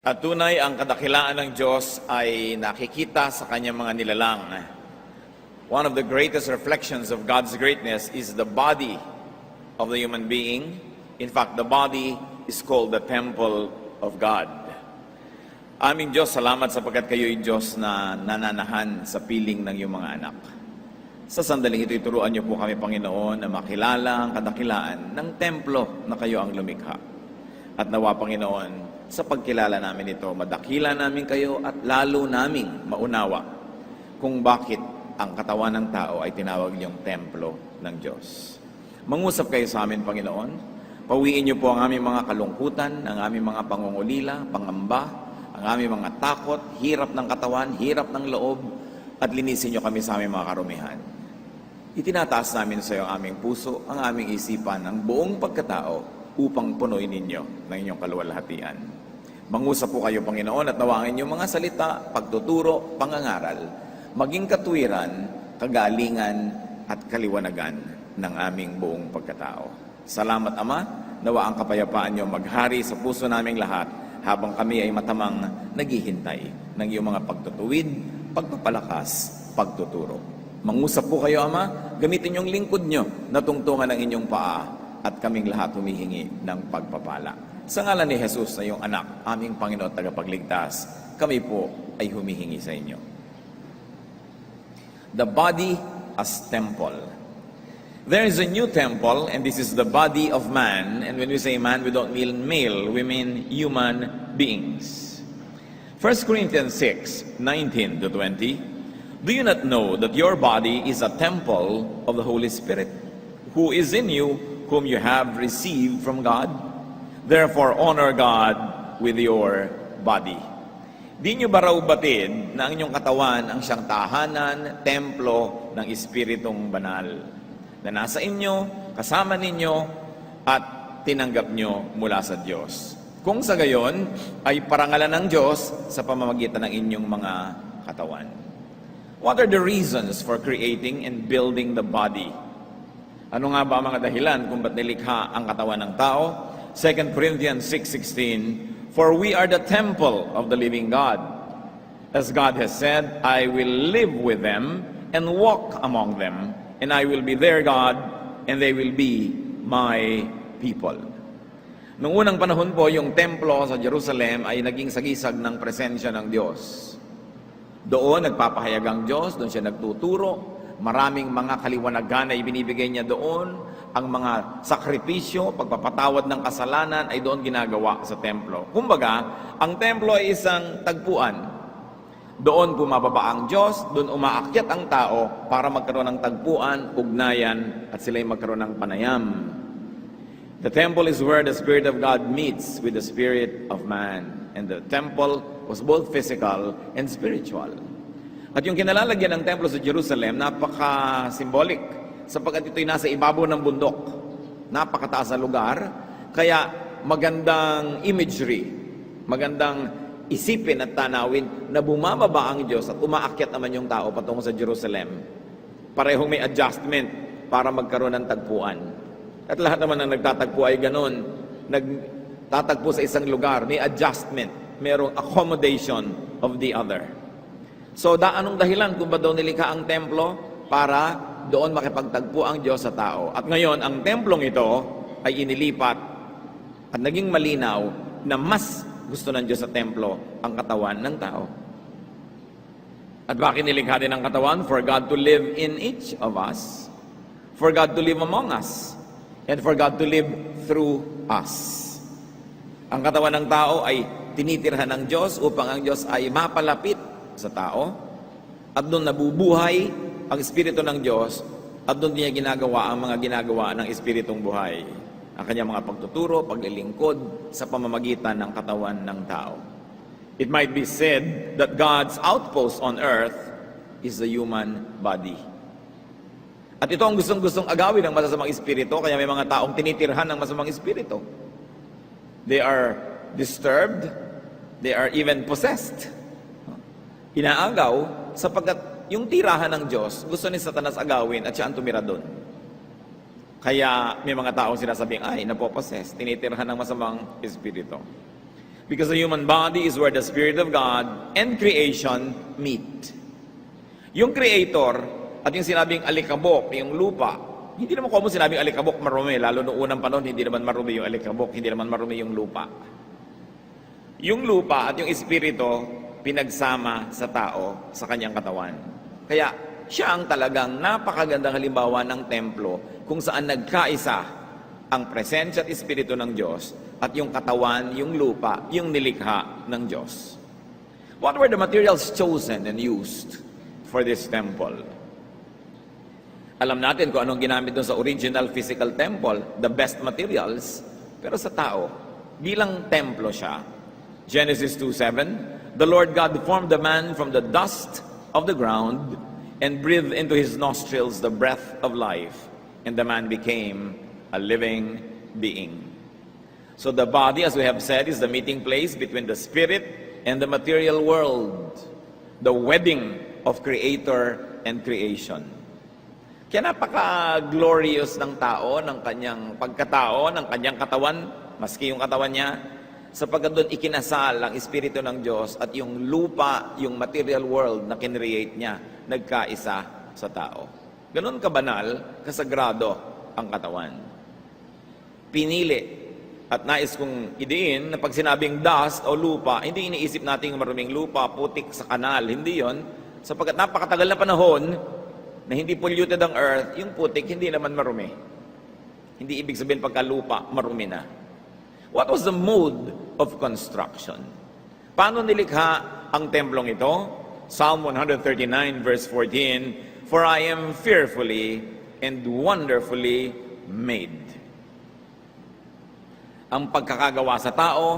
At tunay ang kadakilaan ng Diyos ay nakikita sa kanyang mga nilalang. One of the greatest reflections of God's greatness is the body of the human being. In fact, the body is called the temple of God. Aming Diyos, salamat sapagkat kayo'y Diyos na nananahan sa piling ng iyong mga anak. Sa sandaling ito, ituruan niyo po kami, Panginoon, na makilala ang kadakilaan ng templo na kayo ang lumikha. At nawa, Panginoon, sa pagkilala namin ito, madakila namin kayo at lalo naming maunawa kung bakit ang katawan ng tao ay tinawag niyong templo ng Diyos. Mangusap kayo sa amin, Panginoon. Pawiin niyo po ang aming mga kalungkutan, ang aming mga pangungulila, pangamba, ang aming mga takot, hirap ng katawan, hirap ng loob, at linisin niyo kami sa aming mga karumihan. Itinataas namin sa iyo ang aming puso, ang aming isipan, ang buong pagkatao upang punuin ninyo ng inyong kaluwalhatian. Mangusap po kayo, Panginoon, at nawangin yung mga salita, pagtuturo, pangangaral, maging katuwiran, kagalingan, at kaliwanagan ng aming buong pagkatao. Salamat, Ama, nawa ang kapayapaan niyo maghari sa puso naming lahat habang kami ay matamang naghihintay ng iyong mga pagtutuwid, pagpapalakas, pagtuturo. Mangusap po kayo, Ama, gamitin yung lingkod niyo na tungtungan ng inyong paa at kaming lahat humihingi ng pagpapala. Sa ngalan ni Jesus na iyong anak, aming Panginoon at tagapagligtas, kami po ay humihingi sa inyo. The body as temple. There is a new temple, and this is the body of man. And when we say man, we don't mean male, we mean human beings. 1 Corinthians 6:19-20. Do you not know that your body is a temple of the Holy Spirit, who is in you, whom you have received from God? Therefore, honor God with your body. Di nyo ba raw batid na ang inyong katawan ang siyang tahanan, templo ng Espiritong Banal, na nasa inyo, kasama ninyo, at tinanggap nyo mula sa Diyos? Kung sa gayon, ay parangalan ng Diyos sa pamamagitan ng inyong mga katawan. What are the reasons for creating and building the body? Ano nga ba ang mga dahilan kung ba't nilikha ang katawan ng tao? 2 Corinthians 6:16, for we are the temple of the living God. As God has said, I will live with them and walk among them, and I will be their God, and they will be my people. Noong unang panahon po, yung templo sa Jerusalem ay naging sagisag ng presensya ng Diyos. Doon nagpapahayag ang Diyos, doon siya nagtuturo. Maraming mga kaliwanagan ay binibigay niya doon. Ang mga sakripisyo, pagpapatawad ng kasalanan ay doon ginagawa sa templo. Kumbaga, ang templo ay isang tagpuan. Doon bumababa ang Diyos, doon umaakyat ang tao para magkaroon ng tagpuan, ugnayan, at sila'y magkaroon ng panayam. The temple is where the Spirit of God meets with the Spirit of man. And the temple was both physical and spiritual. At yung kinalalagyan ng templo sa Jerusalem, napaka-symbolic, sapagkat ito'y nasa ibabaw ng bundok. Napakataas na lugar, kaya magandang imagery, magandang isipin at tanawin na bumababa ang Diyos at umaakyat naman yung tao patungo sa Jerusalem. Parehong may adjustment para magkaroon ng tagpuan. At lahat naman ng nagtatagpo ay ganun. Nagtatagpo sa isang lugar, may adjustment, merong accommodation of the other. So, anong dahilan kung ba daw nilikha ang templo? Para doon makipagtagpo ang Diyos sa tao. At ngayon, ang templong ito ay inilipat at naging malinaw na mas gusto ng Diyos sa templo ang katawan ng tao. At bakit nilikha din ang katawan? For God to live in each of us. For God to live among us. And for God to live through us. Ang katawan ng tao ay tinitirhan ng Diyos upang ang Diyos ay mapalapit sa tao. At doon nabubuhay ang Espiritu ng Diyos, at doon niya ginagawa ang mga ginagawa ng Espiritong buhay. Ang kanyang mga pagtuturo, paglilingkod sa pamamagitan ng katawan ng tao. It might be said that God's outpost on earth is the human body. At ito ang gustong-gustong agawin ng masasamang espiritu, kaya may mga taong tinitirhan ng masamang espiritu. They are disturbed, they are even possessed. Inaagaw sapagkat yung tirahan ng Diyos, gusto ni Satanas agawin at siya ang tumira doon. Kaya may mga taong sinasabing, ay, napoposes, tinitirhan ng masamang espiritu. Because the human body is where the Spirit of God and creation meet. Yung Creator at yung sinabing alikabok, yung lupa, hindi naman kung sinabing alikabok marumi, lalo noong unang panahon, hindi naman marumi yung alikabok, hindi naman marumi yung lupa. Yung lupa at yung Espiritu, pinagsama sa tao sa kanyang katawan. Kaya siya ang talagang napakagandang halimbawa ng templo kung saan nagkaisa ang presensya at Espiritu ng Diyos at yung katawan, yung lupa, yung nilikha ng Diyos. What were the materials chosen and used for this temple? Alam natin kung anong ginamit doon sa original physical temple, the best materials, pero sa tao, bilang templo siya. Genesis 2:7, the Lord God formed the man from the dust of the ground and breathed into his nostrils the breath of life, and the man became a living being. So the body, as we have said, is the meeting place between the spirit and the material world, the wedding of Creator and creation. Kaya napaka-glorious ng tao, ng kanyang pagkatao, ng kanyang katawan, maski yung katawan niya, sapagkat doon ikinasal ang Espiritu ng Diyos at yung lupa, yung material world na kinreate niya, nagkaisa sa tao. Ganon kabanal, kasagrado ang katawan. Pinili at nais kong idiin na pag sinabing dust o lupa, hindi iniisip natin yung maruming lupa, putik sa kanal, hindi yon. Sapagkat napakatagal na panahon na hindi polluted ang earth, yung putik hindi naman marumi. Hindi ibig sabihin pagka lupa, marumi na. What was the mode of construction? Paano nilikha ang templong ito? Psalm 139 verse 14, "For I am fearfully and wonderfully made." Ang pagkakagawa sa tao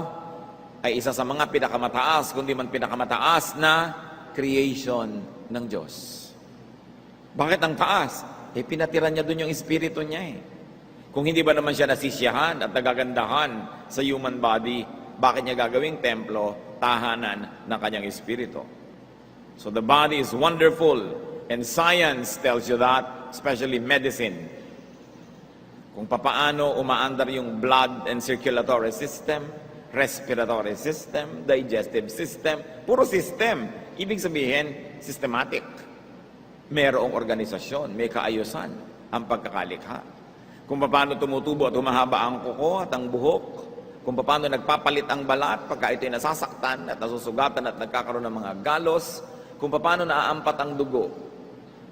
ay isa sa mga pinakamataas, kundi man pinakamataas na creation ng Diyos. Bakit ang taas? Pinatira niya doon yung espiritu niya . Kung hindi ba naman siya nasisiyahan at nagagandahan sa human body, bakit niya gagawing templo, tahanan ng kanyang espiritu? So the body is wonderful, and science tells you that, especially medicine. Kung papaano umaandar yung blood and circulatory system, respiratory system, digestive system, puro system. Ibig sabihin, systematic. Merong organisasyon, may kaayusan ang pagkakalikha. Kung paano tumutubo at humahaba ang kuko at ang buhok, kung paano nagpapalit ang balat pagka ito'y nasasaktan at nasusugatan at nagkakaroon ng mga galos, kung paano naaampat ang dugo.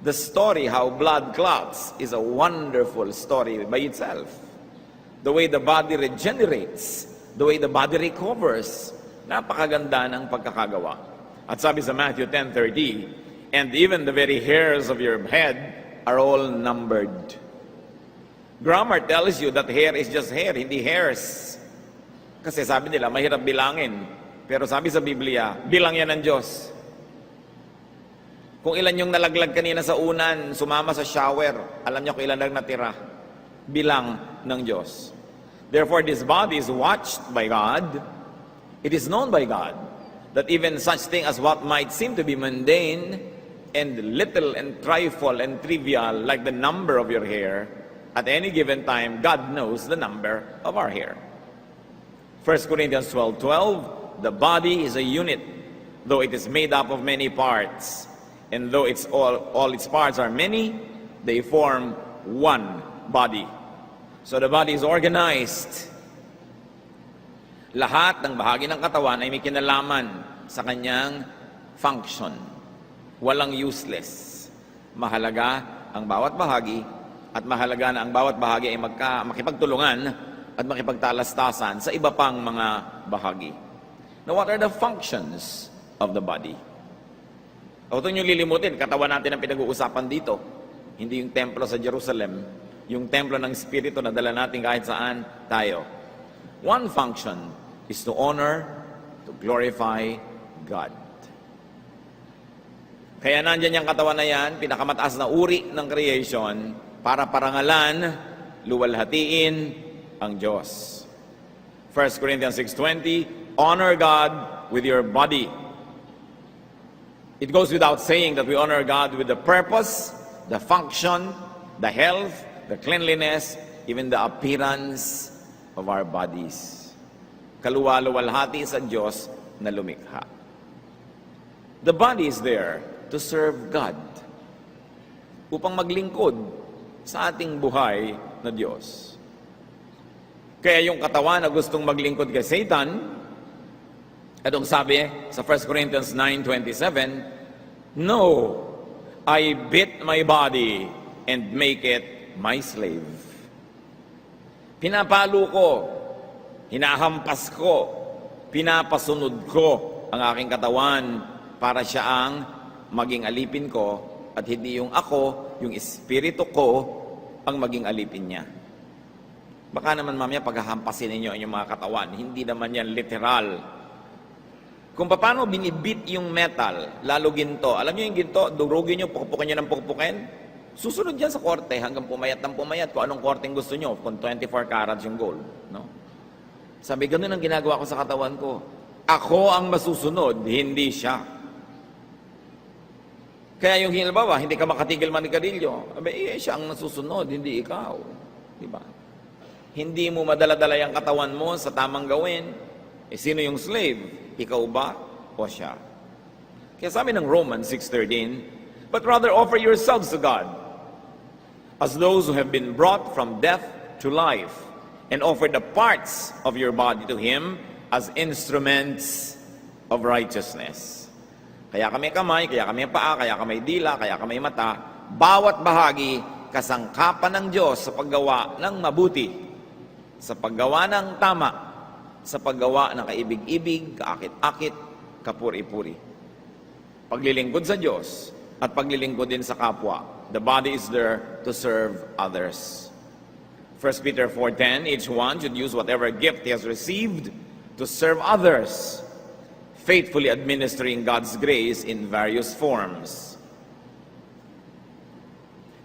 The story how blood clots is a wonderful story by itself. The way the body regenerates, the way the body recovers, napakaganda ng pagkakagawa. At sabi sa Matthew 10:30, "And even the very hairs of your head are all numbered." Grammar tells you that hair is just hair, hindi hairs. Kasi sabi nila, mahirap bilangin. Pero sabi sa Biblia, bilang yan ng Diyos. Kung ilan yung nalaglag kanina sa unan, sumama sa shower, alam niyo kung ilan lang natira. Bilang ng Diyos. Therefore, this body is watched by God. It is known by God that even such thing as what might seem to be mundane and little and trifle and trivial, like the number of your hair, at any given time, God knows the number of our hair. 1 Corinthians 12:12, the body is a unit, though it is made up of many parts. And though it's all its parts are many, they form one body. So the body is organized. Lahat ng bahagi ng katawan ay may kinalaman sa kanyang function. Walang useless. Mahalaga ang bawat bahagi at mahalaga na ang bawat bahagi ay makipagtulungan at makipagtalastasan sa iba pang mga bahagi. Now, what are the functions of the body? Huwag nyo lilimutin, katawan natin ang pinag-uusapan dito. Hindi yung templo sa Jerusalem, yung templo ng Espiritu na dala natin kahit saan tayo. One function is to honor, to glorify God. Kaya nandyan yung katawan na yan, pinakamataas na uri ng creation, para parangalan, luwalhatiin ang Diyos. 1 Corinthians 6:20, honor God with your body. It goes without saying that we honor God with the purpose, the function, the health, the cleanliness, even the appearance of our bodies. kaluwaluwalhati sa Diyos na lumikha. The body is there to serve God, upang maglingkod sa ating buhay na Diyos. Kaya yung katawan na gustong maglingkod kay Satan, atong sabi sa 1 Corinthians 9:27, "No, I beat my body and make it my slave." Pinapalo ko, hinahampas ko, pinapasunod ko ang aking katawan para siya ang maging alipin ko at hindi yung ako, yung espiritu ko ang maging alipin niya. Baka naman mamaya paghahampasin ninyo ang inyong mga katawan, hindi naman yan literal. Kung paano binibit yung metal, lalo ginto. Alam niyo yung ginto, durugin niyo, pukpukin niyo ng pukpukin. Susunod yan sa korte hanggang pumayat ng pumayat kung anong korteng gusto niyo, kung 24 carats yung gold. No? Sabi, ganun ang ginagawa ko sa katawan ko. Ako ang masusunod, hindi siya. Kaya yung halimbawa, hindi ka makatigil manigarilyo, siya ang nasusunod, hindi ikaw. Diba? Hindi mo madala-dala yung katawan mo sa tamang gawin. Sino yung slave? Ikaw ba o siya? Kaya sabi ng Romans 6:13, "But rather offer yourselves to God as those who have been brought from death to life, and offer the parts of your body to Him as instruments of righteousness." Kaya kami kamay, kaya kami paa, kaya kami dila, kaya kami mata, bawat bahagi kasangkapan ng Diyos sa paggawa ng mabuti, sa paggawa ng tama, sa paggawa ng kaibig-ibig, kaakit-akit, kapuri-puri. Paglilingkod sa Diyos at paglilingkod din sa kapwa. The body is there to serve others. 1 Peter 4:10, "Each one should use whatever gift he has received to serve others, faithfully administering God's grace in various forms."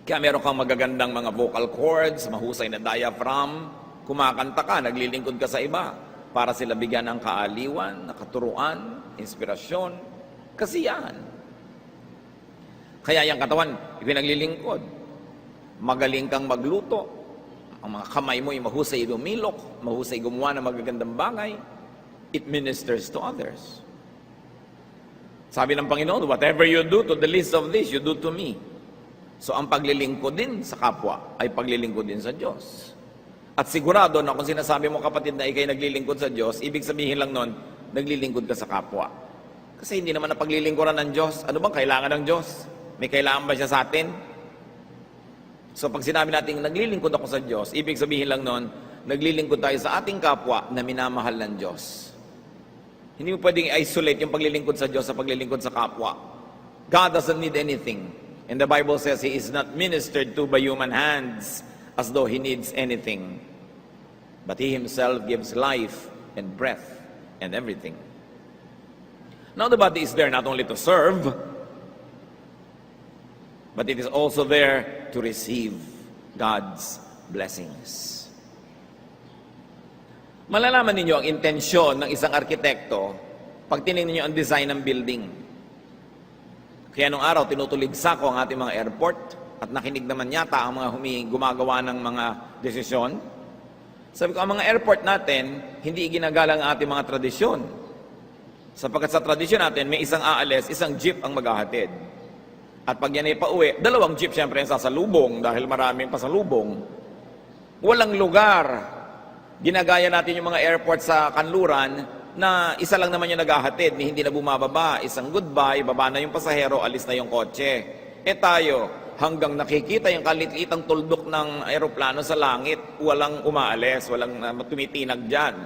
Kaya meron kang magagandang mga vocal cords, mahusay na diaphragm, kumakanta ka, naglilingkod ka sa iba para sila bigyan ng kaaliwan, nakaturuan, inspirasyon, kasiyahan. Kaya yung katawan, ipinaglilingkod. Magaling kang magluto. Ang mga kamay mo ay mahusay lumilok, mahusay gumawa ng magagandang bagay. It ministers to others. Sabi ng Panginoon, "Whatever you do to the least of this, you do to me." So ang paglilingkod din sa kapwa ay paglilingkod din sa Diyos. At sigurado na kung sinasabi mo, kapatid, na ikay naglilingkod sa Diyos, ibig sabihin lang nun, naglilingkod ka sa kapwa. Kasi hindi naman na paglilingkuran ng Diyos. Ano bang kailangan ng Diyos? May kailangan ba siya sa atin? So pag sinabi natin, naglilingkod ako sa Diyos, ibig sabihin lang nun, naglilingkod tayo sa ating kapwa na minamahal ng Diyos. Hindi mo pwedeng isolate yung paglilingkod sa Diyos sa paglilingkod sa kapwa. God doesn't need anything. And the Bible says He is not ministered to by human hands as though He needs anything. But He Himself gives life and breath and everything. Now the body is there not only to serve, but it is also there to receive God's blessings. Malalaman ninyo ang intensyon ng isang arkitekto pag tinignan ninyo ang design ng building. Kaya nung araw, tinutuligsa ko ang ating mga airport at nakinig naman yata ang mga gumagawa ng mga desisyon. Sabi ko, ang mga airport natin, hindi ginagalang ang ating mga tradisyon. Sapagkat sa tradisyon natin, may isang aalis, isang jeep ang maghahatid. At pag yan ay pauwi, dalawang jeep siyempre ang sasalubong dahil maraming pasalubong. Walang lugar. Ginagaya natin yung mga airport sa kanluran na isa lang naman yung naghahatid, hindi na bumababa. Isang goodbye, baba na yung pasahero, alis na yung kotse. Tayo, hanggang nakikita yung kalititang tuldok ng aeroplano sa langit, walang umaalis, walang tumitinag dyan.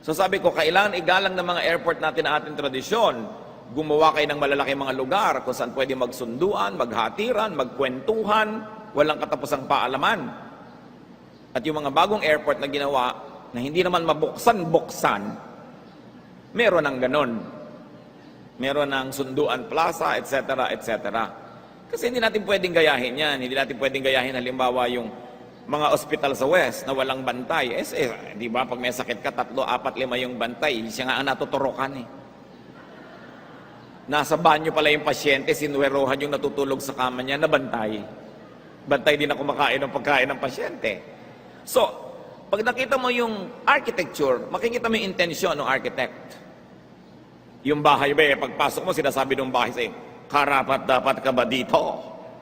So sabi ko, kailangan igalang ng mga airport natin na ating tradisyon. Gumawa kayo ng malalaki mga lugar kung saan pwede magsunduan, maghatiran, magkwentuhan, walang katapusang paalaman. At yung mga bagong airport na ginawa, na hindi naman mabuksan-buksan, meron ng ganon. Meron ng sunduan plaza, etc., etc. Kasi hindi natin pwedeng gayahin yan. Hindi natin pwedeng gayahin halimbawa yung mga ospital sa West na walang bantay. Di ba, pag may sakit ka, 3, 4, 5 yung bantay. Siya nga ang natuturokan eh. Nasa banyo pala yung pasyente, sinuwerohan yung natutulog sa kama niya na bantay. Bantay din na kumakain ng pagkain ng pasyente. So, Pag nakita mo yung architecture, makikita mo yung intensyon ng architect. Yung bahay ba, pagpasok mo, sinasabi ng bahay sa'yo, karapat dapat ka ba dito?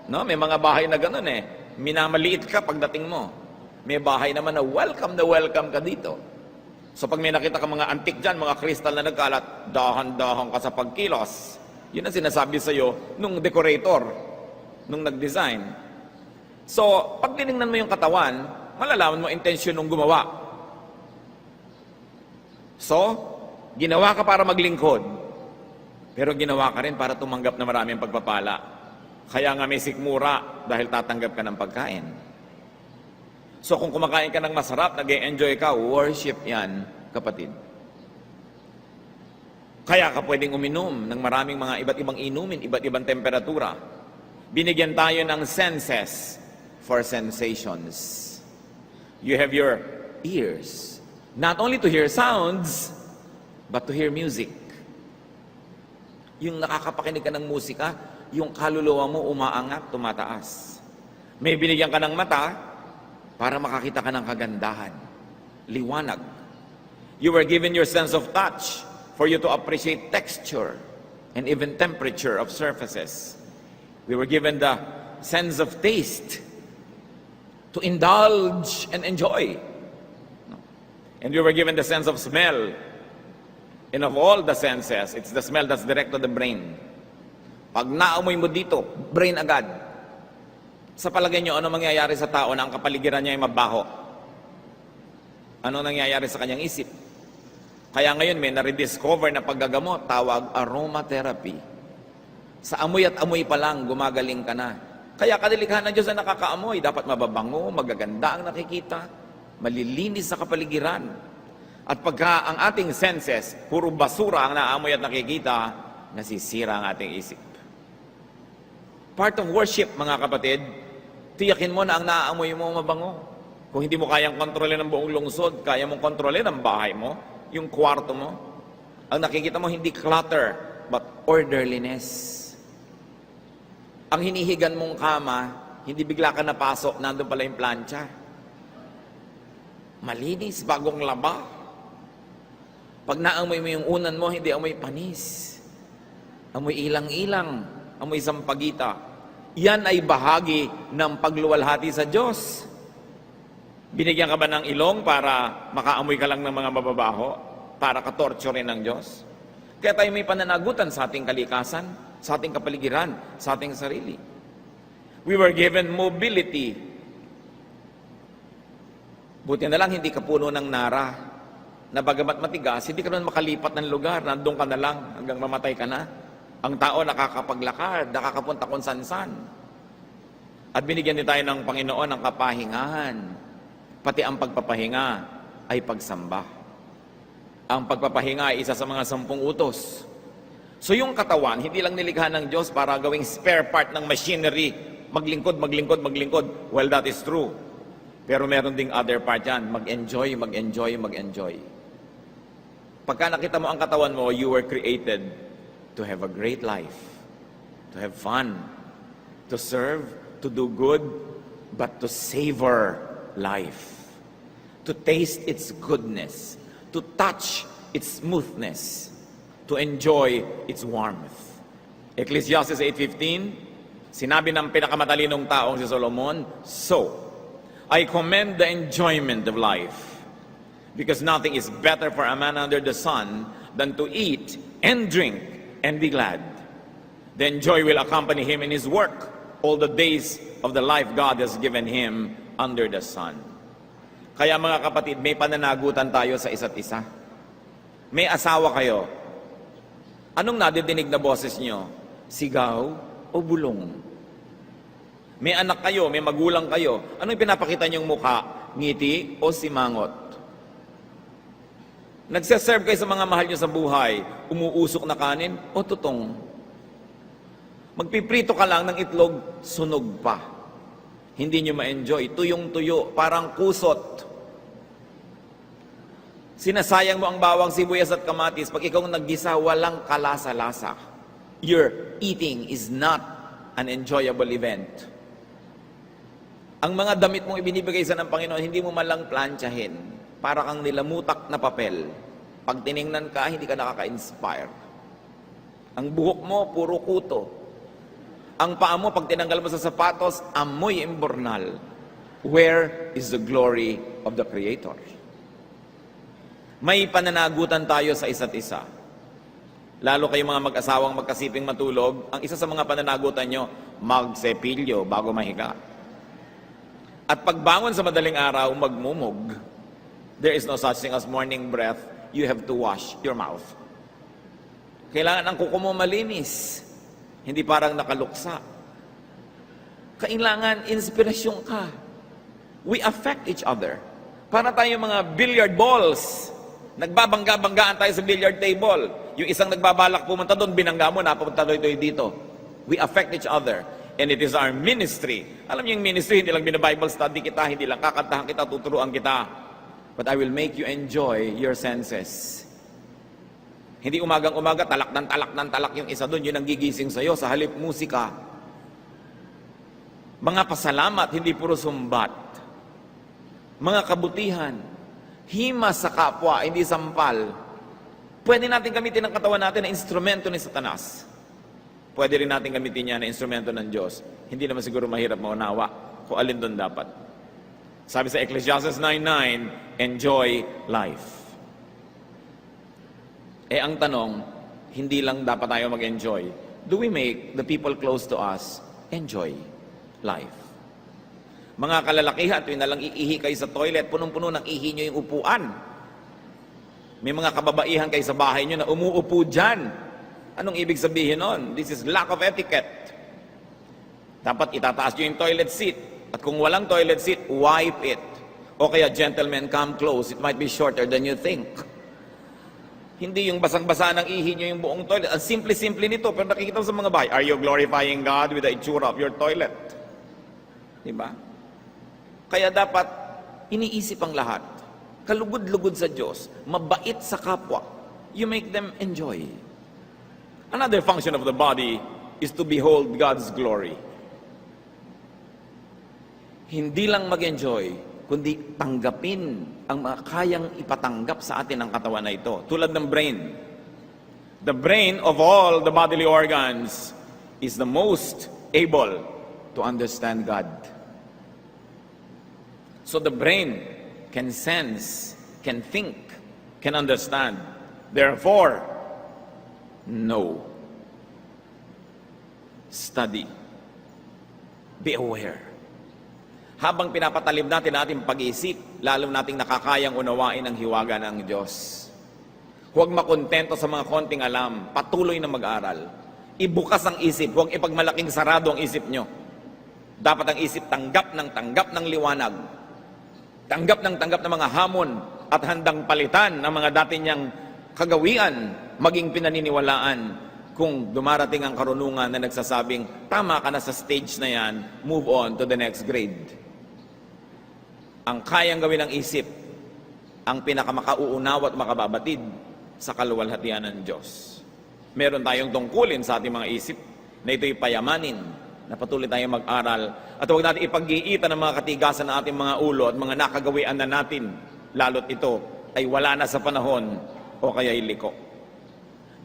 No? May mga bahay na ganun minamaliit ka pagdating mo. May bahay naman na welcome ka dito. So pag may nakita ka mga antik dyan, mga kristal na nagkalat, dahan-dahan ka sa pagkilos. Yun ang sinasabi sa'yo nung decorator, nung nag-design. So, pag tinignan mo yung katawan, malalaman mo intensyon nung gumawa. So, ginawa ka para maglingkod, pero ginawa ka rin para tumanggap na maraming pagpapala. Kaya nga may sikmura dahil tatanggap ka ng pagkain. So kung kumakain ka ng masarap, nag-e-enjoy ka, worship yan, kapatid. Kaya ka pwedeng uminom ng maraming mga iba't ibang inumin, iba't ibang temperatura. Binigyan tayo ng senses for sensations. You have your ears, not only to hear sounds, but to hear music. Yung nakakapakinig ka ng musika, yung kaluluwa mo umaangat, tumataas. May binigyan ka ng mata para makakita ka ng kagandahan, liwanag. You were given your sense of touch for you to appreciate texture and even temperature of surfaces. We were given the sense of taste to indulge and enjoy. And we were given the sense of smell. And of all the senses, it's the smell that's direct to the brain. Pag naamoy mo dito, brain agad. Sa palagay nyo, ano mangyayari sa tao na ang kapaligiran niya ay mabaho? Ano nangyayari sa kanyang isip? Kaya ngayon may na-rediscover na paggagamot, tawag aromatherapy. Sa amoy at amoy pa lang, gumagaling ka na. Kaya kadilikhan ng Diyos na nakakaamoy, dapat mababango, magaganda ang nakikita, malilinis sa kapaligiran. At pagka ang ating senses, puro basura ang naamoy at nakikita, nasisira ang ating isip. Part of worship, mga kapatid, tiyakin mo na ang naaamoy mo mabango. Kung hindi mo kayang kontrolin ang buong lungsod, kaya mong kontrolin ang bahay mo, yung kwarto mo. Ang nakikita mo, hindi clutter, but orderliness. Ang hinihigan mong kama, hindi bigla ka napasok, nandun pala yung plancha. Malinis, bagong laba. Pag naamoy mo yung unan mo, hindi amoy panis. Amoy ilang-ilang, amoy sampagita. Yan ay bahagi ng pagluwalhati sa Diyos. Binigyan ka ba ng ilong para makaamoy ka lang ng mga mababaho? Para ka-torturein ng Diyos? Kaya tayo may pananagutan sa ating kalikasan, sa ating kapaligiran, sa ating sarili. We were given mobility. Buti na lang hindi ka puno ng nara, na bagamat matigas, hindi ka naman makalipat ng lugar, nandun ka na lang hanggang mamatay ka na. Ang tao nakakapaglakad, nakakapunta kung san-san. At binigyan din tayo ng Panginoon ng kapahingahan. Pati ang pagpapahinga ay pagsamba. Ang pagpapahinga ay isa sa mga 10 utos. So yung katawan, hindi lang nilikha ng Diyos para gawing spare part ng machinery, maglingkod. Well, that is true. Pero meron ding other part yan, mag-enjoy. Pagka nakita mo ang katawan mo, you were created to have a great life, to have fun, to serve, to do good, but to savor life, to taste its goodness, to touch its smoothness, to enjoy its warmth. Ecclesiastes 8:15, sinabi ng pinakamatalinong taong si Solomon, "So, I commend the enjoyment of life, because nothing is better for a man under the sun than to eat and drink and be glad. Then joy will accompany him in his work all the days of the life God has given him under the sun." Kaya mga kapatid, may pananagutan tayo sa isa't isa. May asawa kayo. Anong nadidinig na boses nyo? Sigaw o bulong? May anak kayo, may magulang kayo. Anong pinapakita nyong mukha? Ngiti o simangot? Nagsaserve kayo sa mga mahal nyo sa buhay, umuusok na kanin o tutong? Magpiprito ka lang ng itlog, sunog pa. Hindi nyo ma-enjoy, tuyong-tuyo, parang kusot. Sinasayang mo ang bawang, sibuyas at kamatis. Pag ikaw naggisa, walang kalasa-lasa. Your eating is not an enjoyable event. Ang mga damit mong ibinibigay sa ng Panginoon, hindi mo man lang plantsahin. Para kang nilamutak na papel. Pag tiningnan ka, hindi ka nakaka-inspire. Ang buhok mo, puro kuto. Ang paa mo, pag tinanggal mo sa sapatos, amoy imbornal. Where is the glory of the Creator? May pananagutan tayo sa isa't isa. Lalo kayong mga mag-asawang magkasiping matulog, ang isa sa mga pananagutan nyo, magsepilyo bago mahiga. At pagbangon sa madaling araw, magmumog. There is no such thing as morning breath. You have to wash your mouth. Kailangan ang kuko mo malinis. Hindi parang nakaluksa. Kailangan inspirasyon ka. We affect each other. Para tayo mga billiard balls. Nagbabangga-banggaan tayo sa billiard table. Yung isang nagbabalak pumunta doon, binangga mo, napunta doon dito. We affect each other. And it is our ministry. Alam niyo yung ministry, hindi lang bina-Bible study kita, hindi lang kakantahan kita, tuturuan kita. But I will make you enjoy your senses. Hindi umagang-umaga, talak ng talak yung isa doon, yun ang gigising sa'yo, sa halip musika. Mga pasalamat, hindi puro sumbat. Mga kabutihan, himas sa kapwa, hindi sampal. Pwede natin gamitin ang katawan natin na instrumento ni Satanas. Pwede rin natin gamitin niya na instrumento ng Diyos. Hindi naman siguro mahirap maunawa kung alin doon dapat. Sabi sa Ecclesiastes 9:9, enjoy life. Ang tanong, hindi lang dapat tayo mag-enjoy. Do we make the people close to us enjoy life? Mga kalalakihan, tuwing nalang iihi kayo sa toilet, punong-puno ng ihi nyo yung upuan. May mga kababaihan kayo sa bahay nyo na umuupo dyan. Anong ibig sabihin nun? This is lack of etiquette. Dapat itataas nyo yung toilet seat. At kung walang toilet seat, wipe it. O kaya, gentlemen, come close. It might be shorter than you think. Hindi yung basang-basa ng ihi nyo yung buong toilet. Ang simple-simple nito. Pero nakikita mo sa mga bahay, are you glorifying God with the itsura of your toilet? Diba? Kaya dapat, iniisip ang lahat. Kalugod-lugod sa Diyos. Mabait sa kapwa. You make them enjoy. Another function of the body is to behold God's glory. Hindi lang mag-enjoy, kundi tanggapin ang mga kayang ipatanggap sa atin ng katawan na ito. Tulad ng brain. The brain of all the bodily organs is the most able to understand God. So the brain can sense, can think, can understand. Therefore, know. Study. Be aware. Habang pinapatalim natin ang ating pag-iisip, lalo nating nakakayang unawain ang hiwaga ng Diyos. Huwag makontento sa mga konting alam. Patuloy na mag-aral. Ibukas ang isip. Huwag ipagmalaking sarado ang isip nyo. Dapat ang isip tanggap ng liwanag. Tanggap ng mga hamon at handang palitan ng mga dati niyang kagawian, maging pinaniniwalaan kung dumarating ang karunungan na nagsasabing, tama ka na sa stage na yan, move on to the next grade. Ang kayang gawin ng isip, ang pinakamakauunawa at makababatid sa kaluwalhatian ng Diyos. Meron tayong tungkulin sa ating mga isip na ito'y payamanin, na patuloy tayong mag-aral, at huwag natin ipag-iitan ng mga katigasan ng ating mga ulo at mga nakagawian na natin, lalo't ito ay wala na sa panahon o kaya'y liko.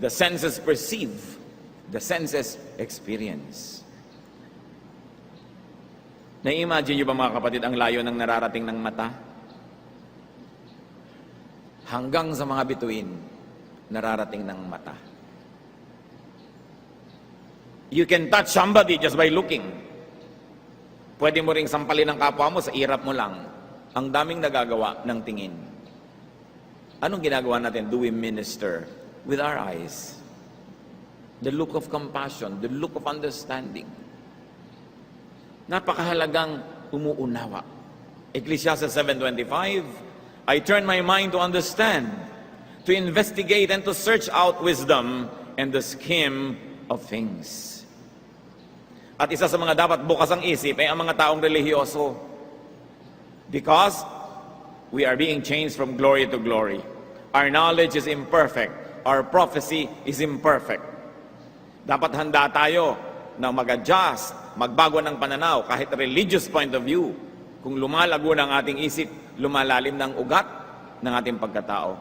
The senses perceive, the senses experience. Na-imagine nyo ba mga kapatid ang layo ng nararating ng mata? Hanggang sa mga bituin, nararating ng mata. You can touch somebody just by looking. Pwede mo ring sampalin ang kapwa mo sa irap mo lang. Ang daming nagagawa ng tingin. Anong ginagawa natin? Do we minister with our eyes? The look of compassion, the look of understanding. Napakahalagang umuunawa. Ecclesiastes 7:25, I turn my mind to understand, to investigate and to search out wisdom and the scheme of things. At isa sa mga dapat bukas ang isip ay ang mga taong relihiyoso. Because we are being changed from glory to glory. Our knowledge is imperfect. Our prophecy is imperfect. Dapat handa tayo na mag-adjust, magbago ng pananaw, kahit religious point of view. Kung lumalago ng ating isip, lumalalim ng ugat ng ating pagkatao.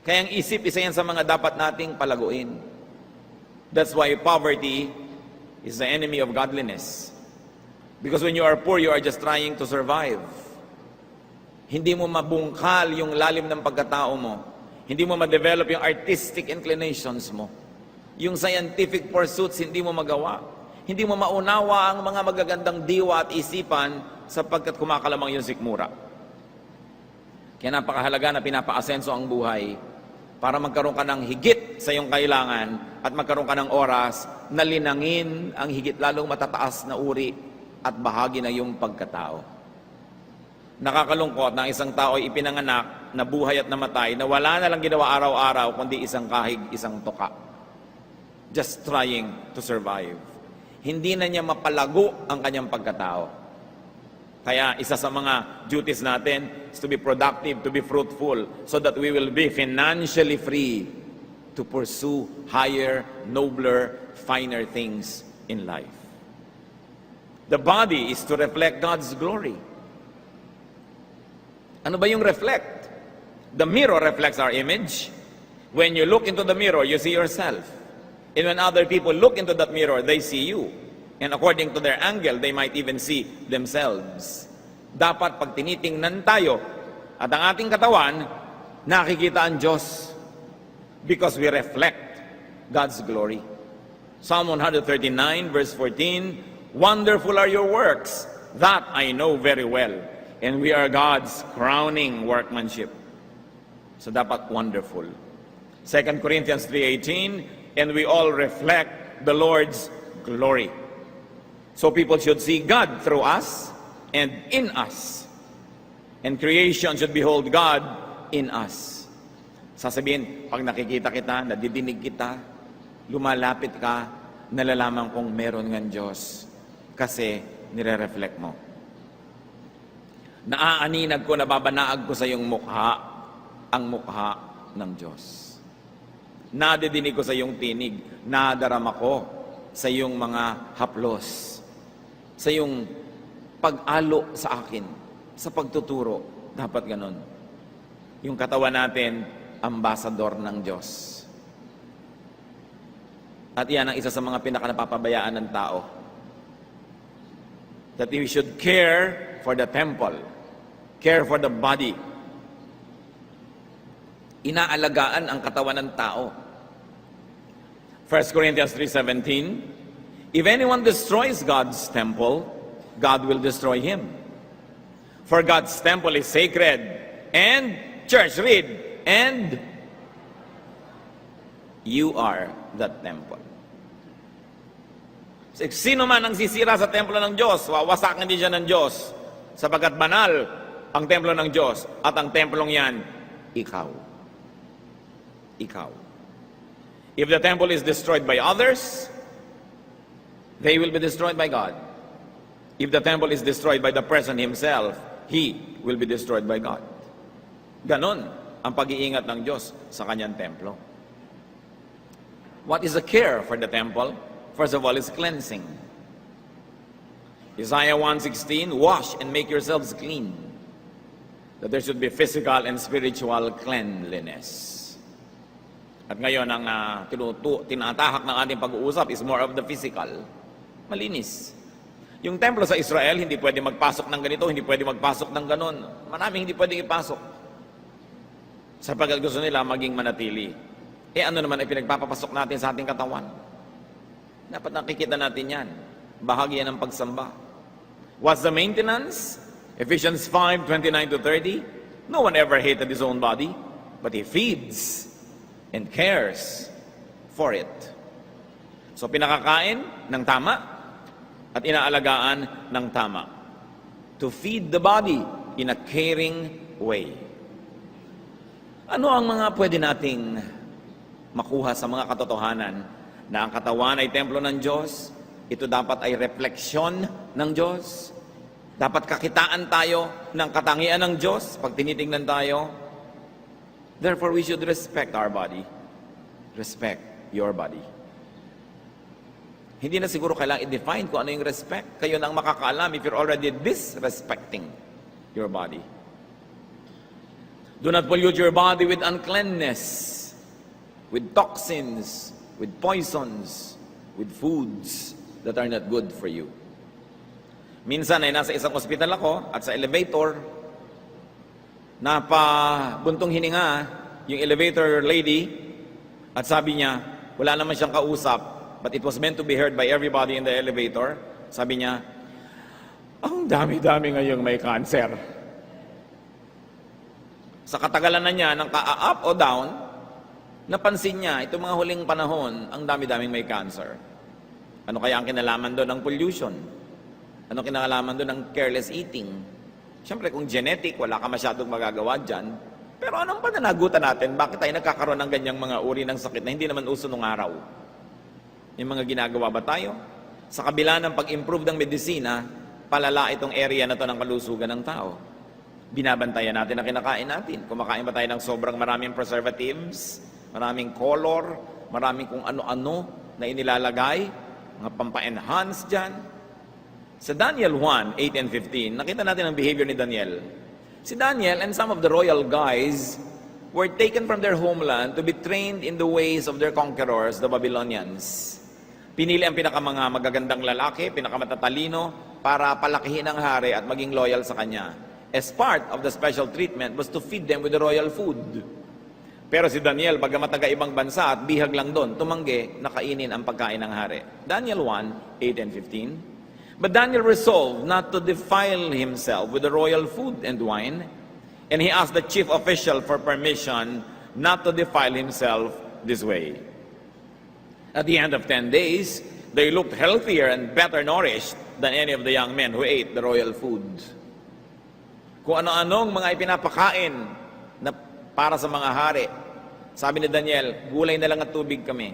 Kaya ang isip, isa yan sa mga dapat nating palaguin. That's why poverty is the enemy of godliness. Because when you are poor, you are just trying to survive. Hindi mo mabungkal yung lalim ng pagkatao mo. Hindi mo ma-develop yung artistic inclinations mo. Yung scientific pursuits, hindi mo magawa. Hindi mo maunawa ang mga magagandang diwa at isipan sapagkat kumakalamang yung sikmura. Kaya napakahalaga na pinapaasenso ang buhay para magkaroon ka ng higit sa iyong kailangan at magkaroon ka ng oras na linangin ang higit lalong matataas na uri at bahagi ng iyong pagkatao. Nakakalungkot na isang tao ay ipinanganak na buhay at namatay na wala na lang ginawa araw-araw kundi isang kahig, isang tuka. Just trying to survive. Hindi na niya mapalago ang kanyang pagkatao. Kaya isa sa mga duties natin is to be productive, to be fruitful, so that we will be financially free to pursue higher, nobler, finer things in life. The body is to reflect God's glory. Ano ba yung reflect? The mirror reflects our image. When you look into the mirror, you see yourself. And when other people look into that mirror, they see you. And according to their angle, they might even see themselves. Dapat pag tinitingnan tayo at ang ating katawan, nakikita ang Diyos because we reflect God's glory. Psalm 139 verse 14, "Wonderful are your works, that I know very well. And we are God's crowning workmanship." So dapat wonderful. 2 Corinthians 3:18, "And we all reflect the Lord's glory." So people should see God through us and in us. And creation should behold God in us. Sasabihin, pag nakikita kita, nadidinig kita, lumalapit ka, nalalaman kong meron ng Diyos. Kasi nire-reflect mo. Naaaninag ko, nababanaag ko sa iyong mukha, ang mukha ng Diyos. Nadidinig ko sa iyong tinig, nadarama ko sa iyong mga haplos, sa iyong pag-alo sa akin, sa pagtuturo. Dapat ganon. Yung katawan natin, ambasador ng Diyos. At yan ang isa sa mga pinakanapapabayaan ng tao. That we should care for the temple. Care for the body. Inaalagaan ang katawan ng tao. 1 Corinthians 3:17, "If anyone destroys God's temple, God will destroy him. For God's temple is sacred." And, church, read, "And you are that temple." So, sino man ang sisira sa templo ng Diyos, wawasakin din siya ng Diyos. Sapagkat banal ang templo ng Diyos, at ang templong yan, ikaw. Ikaw. If the temple is destroyed by others, they will be destroyed by God. If the temple is destroyed by the person himself, he will be destroyed by God. Ganon ang pag-iingat ng Diyos sa kanyang templo. What is the care for the temple? First of all, is cleansing. Isaiah 1:16, "Wash and make yourselves clean." That there should be physical and spiritual cleanliness. At ngayon, ang tinatahak ng ating pag-uusap is more of the physical. Malinis. Yung templo sa Israel, hindi pwede magpasok ng ganito, hindi pwede magpasok ng ganon. Maraming hindi pwede ipasok. Sapagkat gusto nila maging manatili. Ano naman ay pinagpapapasok natin sa ating katawan? Dapat nakikita natin yan. Bahagi yan ng pagsamba. What's the maintenance? Ephesians 5:29-30, "No one ever hated his own body, but he feeds and cares for it." So pinakakain ng tama at inaalagaan ng tama. To feed the body in a caring way. Ano ang mga pwede nating makuha sa mga katotohanan na ang katawan ay templo ng Diyos? Ito dapat ay refleksyon ng Diyos. Dapat kakitaan tayo ng katangian ng Diyos pag tinitingnan tayo. Therefore, we should respect our body. Respect your body. Hindi na siguro kailangang i-define kung ano yung respect. Kayo na ang makakaalam if you're already disrespecting your body. Do not pollute your body with uncleanness, with toxins, with poisons, with foods that are not good for you. Minsan ay nasa isang ospital ako at sa elevator, napabuntong hininga yung elevator lady at sabi niya, wala naman siyang kausap, but it was meant to be heard by everybody in the elevator. Sabi niya, ang dami-dami ngayong may cancer. Sa katagalan na niya, ng ka-up o down, napansin niya, itong mga huling panahon, ang dami-daming may cancer. Ano kaya ang kinalaman doon ng pollution? Ano kinalaman doon ng careless eating? Siyempre, kung genetic, wala ka masyadong magagawa dyan. Pero anong pananagutan natin? Bakit tayo nagkakaroon ng ganyang mga uri ng sakit na hindi naman uso nung araw? Yung mga ginagawa ba tayo? Sa kabila ng pag-improve ng medisina, palala itong area na to ng kalusugan ng tao. Binabantayan natin ang kinakain natin. Kumakain ba tayo ng sobrang maraming preservatives, maraming color, maraming kung ano-ano na inilalagay, mga pampa-enhance dyan. Sa Daniel 1, 8 and 15, nakita natin ang behavior ni Daniel. Si Daniel and some of the royal guys were taken from their homeland to be trained in the ways of their conquerors, the Babylonians. Pinili ang pinakamanga magagandang lalaki, pinakamatatalino, para palakihin ang hari at maging loyal sa kanya. As part of the special treatment was to feed them with the royal food. Pero si Daniel, bagamat taga-ibang bansa at bihag lang doon, tumanggi na kainin ang pagkain ng hari. Daniel 1, 8 and 15. But Daniel resolved not to defile himself with the royal food and wine, and he asked the chief official for permission not to defile himself this way. At the end of 10 days, they looked healthier and better nourished than any of the young men who ate the royal food. Kung ano-anong mga ipinapakain na para sa mga hari. Sabi ni Daniel, gulay na lang at tubig kami.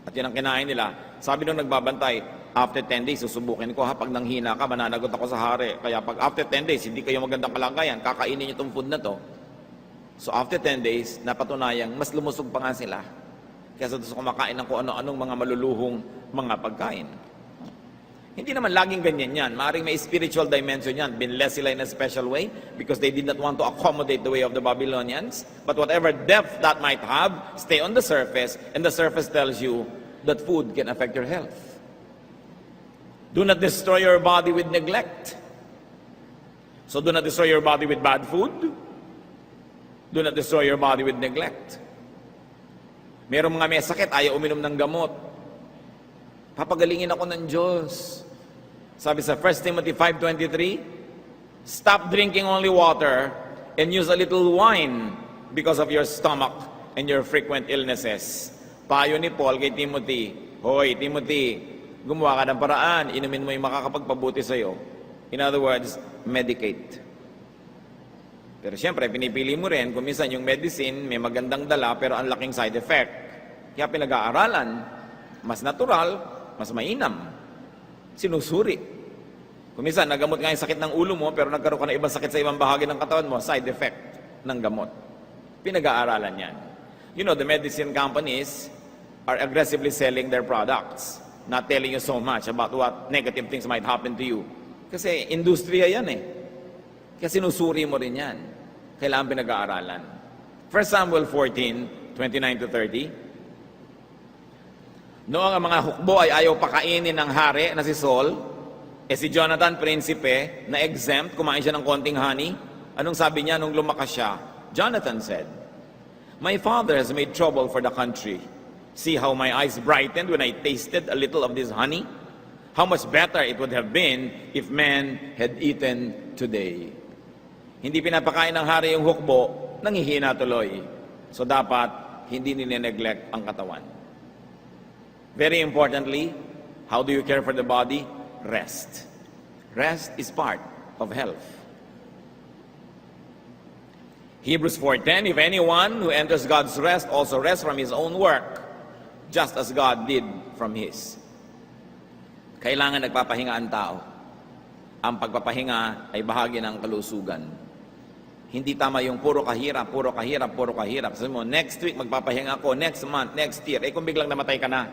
At yun ang kinain nila. Sabi nung nagbabantay, after 10 days, susubukin ko ha, pag nanghina ka, mananagot ako sa hari. Kaya pag after 10 days, hindi kayo magandang kalagayan, kakainin nyo itong food na to. So after 10 days, napatunayang mas lumusog pa nga sila. Kaya sa kumakain ng kung ano-anong mga maluluhong mga pagkain. Hindi naman laging ganyan yan. Maaring may spiritual dimension yan. Binless sila in a special way because they did not want to accommodate the way of the Babylonians. But whatever depth that might have, stay on the surface, and the surface tells you that food can affect your health. Do not destroy your body with neglect. So do not destroy your body with bad food. Do not destroy your body with neglect. Merong mga may sakit, ayaw uminom ng gamot. Papagalingin ako ng Diyos. Sabi sa 1 Timothy 5:23, stop drinking only water and use a little wine because of your stomach and your frequent illnesses. Payo ni Paul kay Timothy, hoy Timothy, gumawa ka ng paraan, inumin mo yung makakapagpabuti sa'yo. In other words, medicate. Pero siyempre, pinipili mo rin, kung minsan yung medicine may magandang dala pero ang laking side effect. Kaya pinag-aaralan, mas natural, mas mainam. Sinusuri. Kung minsan, nagamot nga yung sakit ng ulo mo, pero nagkaroon ka ng ibang sakit sa ibang bahagi ng katawan mo, side effect ng gamot. Pinag-aaralan yan. You know, the medicine companies are aggressively selling their products, not telling you so much about what negative things might happen to you. Kasi industriya yan eh. Kaya sinusuri mo rin yan. Kailangan pinag-aaralan. 1 Samuel 14, 29 to 30. Noong ang mga hukbo ay ayaw pakainin ng hari na si Saul, si Jonathan, prinsipe, na exempt, kumain siya ng konting honey. Anong sabi niya nung lumakas siya? Jonathan said, my father has made trouble for the country. See how my eyes brightened when I tasted a little of this honey? How much better it would have been if men had eaten today. Hindi pinapakain ng hari yung hukbo, nangihina tuloy. So dapat, hindi nine-neglect ang katawan. Very importantly, how do you care for the body? Rest. Rest is part of health. Hebrews 4:10, if anyone who enters God's rest also rests from his own work, just as God did from his. Kailangan nagpapahinga ang tao. Ang pagpapahinga ay bahagi ng kalusugan. Hindi tama yung puro kahirap, puro kahirap, puro kahirap. Sabi mo, next week magpapahinga ako, next month, next year. Kung biglang namatay ka na,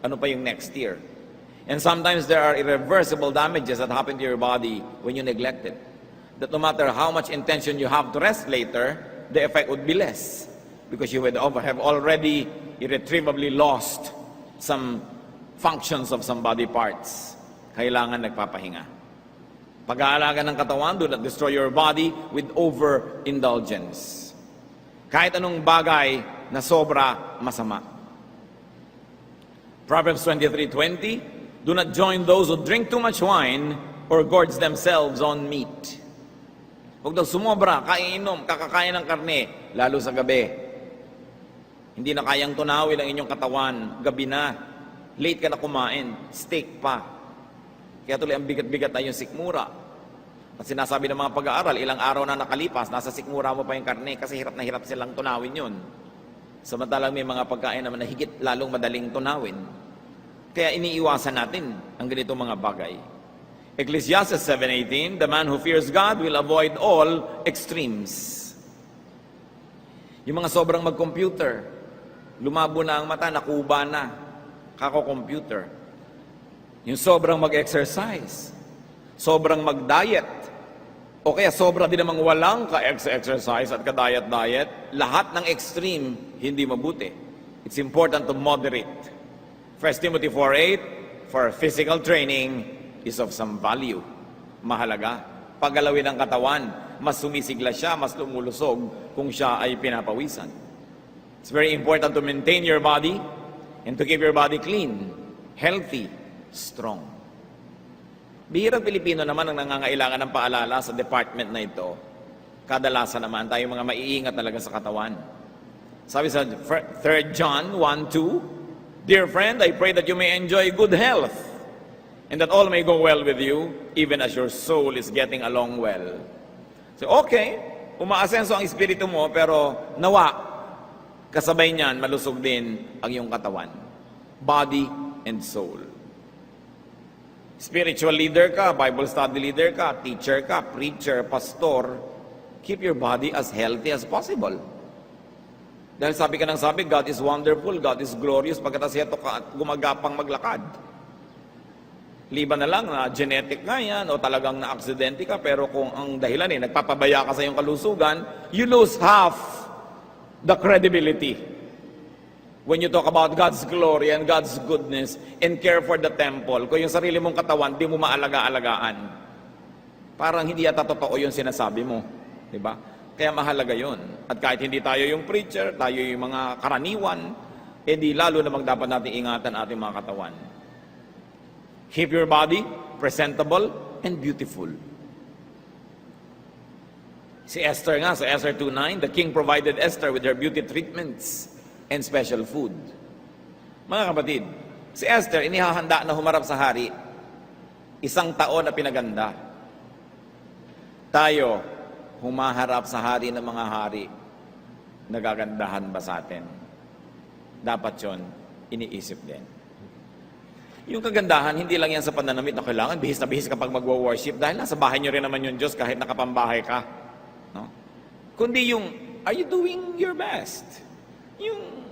ano pa yung next year. And sometimes there are irreversible damages that happen to your body when you neglect it. That no matter how much intention you have to rest later, the effect would be less because you would have already irretrievably lost some functions of some body parts. Kailangan nagpapahinga. Pag-aalaga ng katawan, do not destroy your body with overindulgence. Kahit anong bagay na sobra, masama. Proverbs 23:20, do not join those who drink too much wine or gorge themselves on meat. Huwag daw sumobra, kainom, kakakain ng karne, lalo sa gabi. Hindi na kayang tunawin ang inyong katawan, gabi na, late ka na kumain, steak pa. Kaya tuloy ang bigat-bigat na yung sikmura. At sinasabi ng mga pag-aaral, ilang araw na nakalipas, nasa sikmura mo pa yung karne kasi hirap na hirap silang tunawin yun. Samantalang may mga pagkain naman na higit lalong madaling tunawin. Kaya iniiwasan natin ang ganitong mga bagay. Ecclesiastes 7:18, the man who fears God will avoid all extremes. Yung mga sobrang mag-computer, lumabo na ang mata, nakuba na, kako-computer. Yung sobrang mag-exercise, sobrang mag-diet, o kaya sobra din namang walang ka-exercise at ka-diet-diet, lahat ng extreme hindi mabuti. It's important to moderate. 1 Timothy 4:8, for physical training is of some value. Mahalaga. Paggalawin ng katawan, mas sumisigla siya, mas lumulusog kung siya ay pinapawisan. It's very important to maintain your body and to keep your body clean, healthy, strong. Bihirang Pilipino naman ang nangangailangan ng paalala sa department na ito. Kadalasan naman tayo mga maiingat talaga sa katawan. Sabi sa 3 John 1:2, dear friend, I pray that you may enjoy good health and that all may go well with you, even as your soul is getting along well. So okay, umaasenso ang espiritu mo, pero nawa, kasabay niyan, malusog din ang iyong katawan. Body and soul. Spiritual leader ka, Bible study leader ka, teacher ka, preacher, pastor, keep your body as healthy as possible. Dahil sabi ka ng sabi, God is wonderful, God is glorious, pagkatas ito ka at gumagapang maglakad. Liban na lang na genetic nga yan o talagang na-aksidente ka, pero kung ang dahilan nagpapabaya ka sa iyong kalusugan, you lose half the credibility. When you talk about God's glory and God's goodness and care for the temple, kung yung sarili mong katawan, di mo maalaga-alagaan. Parang hindi yata totoo yung sinasabi mo. Diba? Kaya mahalaga yun. At kahit hindi tayo yung preacher, tayo yung mga karaniwan, di lalo namang dapat natin ingatan ating mga katawan. Keep your body presentable and beautiful. Si Esther nga, sa Esther 2:9, the king provided Esther with her beauty treatments and special food. Mga kapatid, si Esther inihahanda na humarap sa hari, 1 taon na pinaganda. Tayo, humaharap sa hari ng mga hari, nagagandahan ba sa atin? Dapat yun, iniisip din. Yung kagandahan, hindi lang yan sa pananamit na kailangan, bihis na bihis kapag magwo-worship, dahil nasa bahay nyo rin naman yung Diyos kahit nakapambahay ka. No? Kundi yung, are you doing your best? Yung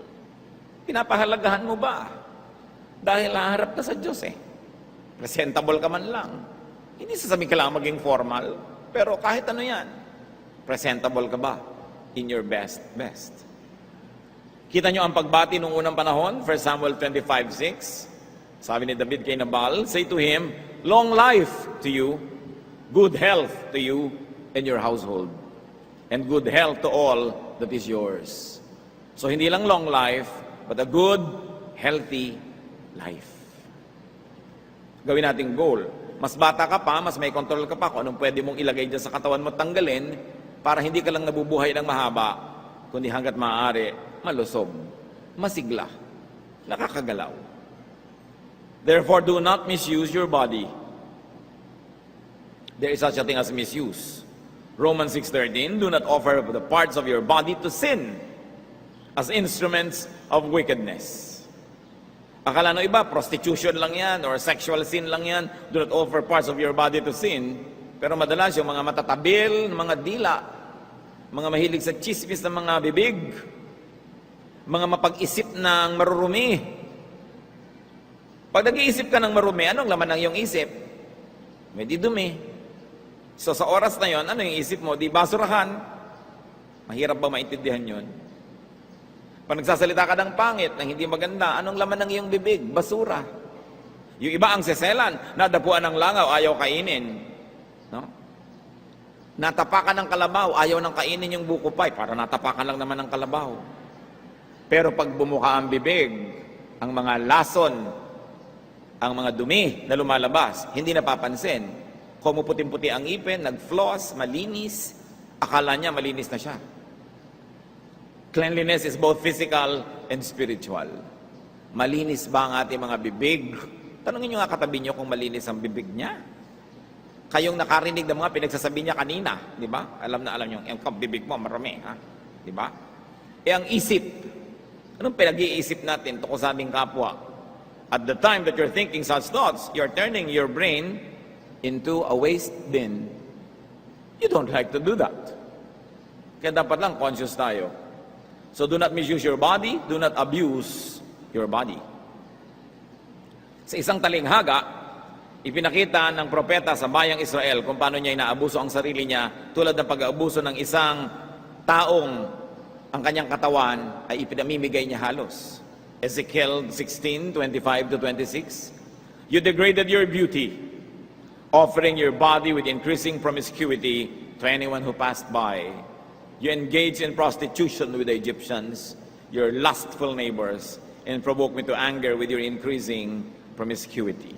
pinapahalagahan mo ba? Dahil haharap ka sa Diyos Presentable ka man lang. Hindi sasabihin ka lang maging formal, pero kahit ano yan, presentable ka ba in your best? Kita nyo ang pagbati nung unang panahon, 1 Samuel 25:6. Sabi ni David kay Nabal, say to him, long life to you, good health to you and your household, and good health to all that is yours. So hindi lang long life, but a good, healthy life. Gawin nating goal. Mas bata ka pa, mas may control ka pa kung anong pwede mong ilagay dyan sa katawan mo tanggalin para hindi ka lang nabubuhay ng mahaba, kundi hanggat maaari, malusog, masigla, nakakagalaw. Therefore, do not misuse your body. There is such a thing as misuse. Romans 6:13, do not offer the parts of your body to sin as instruments of wickedness. Akala no iba, prostitution lang yan or sexual sin lang yan. Do not offer parts of your body to sin. Pero madalas yung mga matatabil, mga dila, mga mahilig sa chismis ng mga bibig, mga mapag-isip ng marurumi, Pag nag-iisip ka ng marumi, anong laman ng iyong isip? May di dumi. So sa oras na yon, ano yung isip mo? Di basurahan. Mahirap ba maintindihan yon? Pag nagsasalita ka ng pangit, ng hindi maganda, anong laman ng iyong bibig? Basura. Yung iba ang seselan, nadapuan ng langaw, ayaw kainin. No? Natapakan ng kalabaw, ayaw nang kainin yung buko pie, para natapakan lang naman ng kalabaw. Pero pag bumuka ang bibig, ang mga lason, ang mga dumi na lumalabas, hindi napapansin. Kumuputing-puti ang ipin, nag-floss, malinis, akala niya malinis na siya. Cleanliness is both physical and spiritual. Malinis ba ang ating mga bibig? Tanungin nyo nga katabi nyo kung malinis ang bibig niya. Kayong nakarinig ng mga pinagsasabi niya kanina, di ba? Alam na alam nyo, yung bibig mo marami, ha? Di ba? Ang isip, anong pinag-iisip natin tungkol sa ating kapwa? At the time that you're thinking such thoughts, you're turning your brain into a waste bin. You don't like to do that. Kaya dapat lang conscious tayo. So do not misuse your body, do not abuse your body. Sa isang talinghaga, ipinakita ng propeta sa bayang Israel kung paano niya inaabuso ang sarili niya tulad ng pag-aabuso ng isang taong ang kanyang katawan ay ipinamimigay niya halos. Ezekiel 16:25-26. You degraded your beauty, offering your body with increasing promiscuity to anyone who passed by. You engaged in prostitution with the Egyptians, your lustful neighbors, and provoked me to anger with your increasing promiscuity.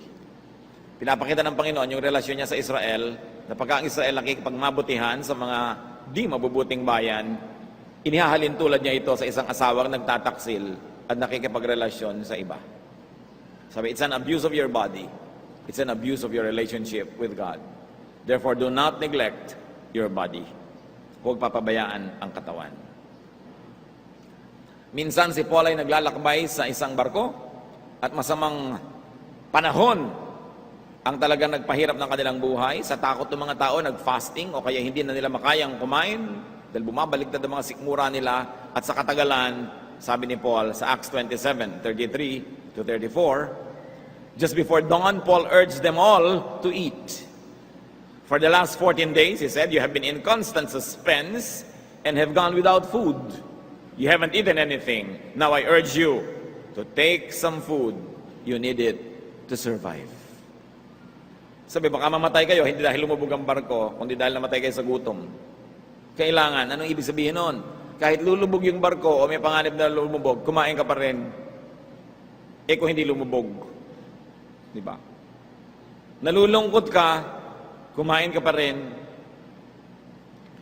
Pinapakita ng Panginoon yung relasyon niya sa Israel, na pagka ang Israel nakikipagmabutihan sa mga di mabubuting bayan, inihahalin tulad niya ito sa isang asawang nagtataksil at nakikipagrelasyon sa iba. Sabi, it's an abuse of your body. It's an abuse of your relationship with God. Therefore, do not neglect your body. Huwag papabayaan ang katawan. Minsan si Paul ay naglalakbay sa isang barko at masamang panahon ang talagang nagpahirap ng kanilang buhay. Sa takot ng mga tao, nag-fasting o kaya hindi na nila makayang kumain dahil bumabaliktad ang mga sikmura nila. At sa katagalan, sabi ni Paul sa Acts 27:33-34, just before dawn, Paul urged them all to eat. For the last 14 days, he said, you have been in constant suspense and have gone without food. You haven't eaten anything. Now I urge you to take some food. You need it to survive. Sabi, baka mamatay kayo, hindi dahil lumubog ang barko, kundi dahil namatay kayo sa gutom. Kailangan, anong ibig sabihin nun? Kahit lulubog yung barko o may panganib na lumubog, kumain ka pa rin. Kung hindi lumubog. Di ba? Nalulungkot ka, kumain ka pa rin.